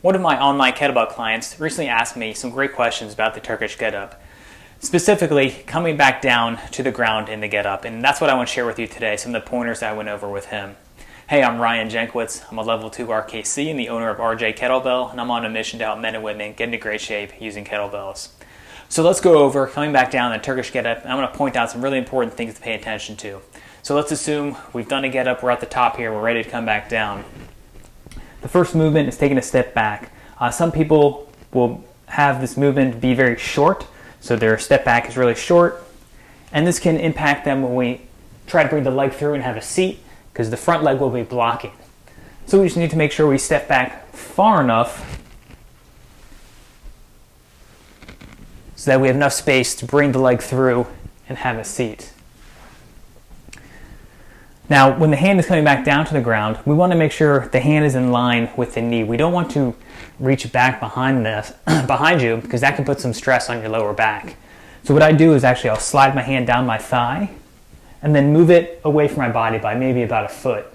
One of my online kettlebell clients recently asked me some great questions about the Turkish Getup, specifically coming back down to the ground in the Getup, and that's what I want to share with you today, some of the pointers I went over with him. Hey, I'm Ryan Jenkwitz. I'm a level 2 RKC and the owner of RJ Kettlebell, and I'm on a mission to help men and women get into great shape using kettlebells. So let's go over coming back down the Turkish Getup, and I'm going to point out some really important things to pay attention to. So let's assume we've done a Getup, we're at the top here, we're ready to come back down. The first movement is taking a step back. Some people will have this movement be very short, so their step back is really short, and this can impact them when we try to bring the leg through and have a seat, because the front leg will be blocking. So we just need to make sure we step back far enough so that we have enough space to bring the leg through and have a seat. Now, when the hand is coming back down to the ground, we want to make sure the hand is in line with the knee. We don't want to reach back behind you, because that can put some stress on your lower back. So what I do is I'll slide my hand down my thigh and then move it away from my body by maybe about a foot.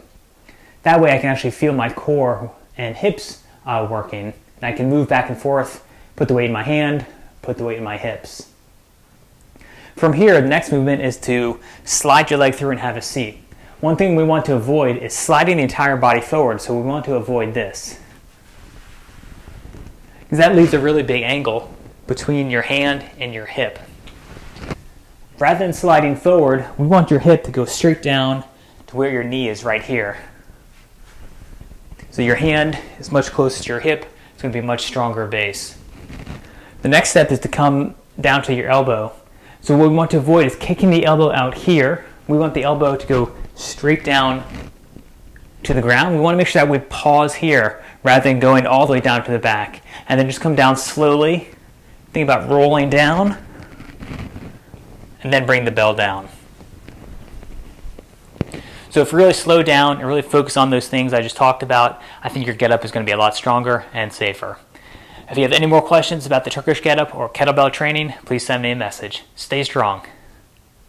That way I can actually feel my core and hips working, and I can move back and forth, put the weight in my hand, put the weight in my hips. From here, the next movement is to slide your leg through and have a seat. One thing we want to avoid is sliding the entire body forward, so we want to avoid this, because that leaves a really big angle between your hand and your hip. Rather than sliding forward, we want your hip to go straight down to where your knee is right here. So your hand is much closer to your hip, it's going to be a much stronger base. The next step is to come down to your elbow. So what we want to avoid is kicking the elbow out here. We want the elbow to go straight down to the ground. We want to make sure that we pause here rather than going all the way down to the back. And then just come down slowly. Think about rolling down and then bring the bell down. So if you really slow down and really focus on those things I just talked about, I think your Getup is going to be a lot stronger and safer. If you have any more questions about the Turkish Getup or kettlebell training, please send me a message. Stay strong.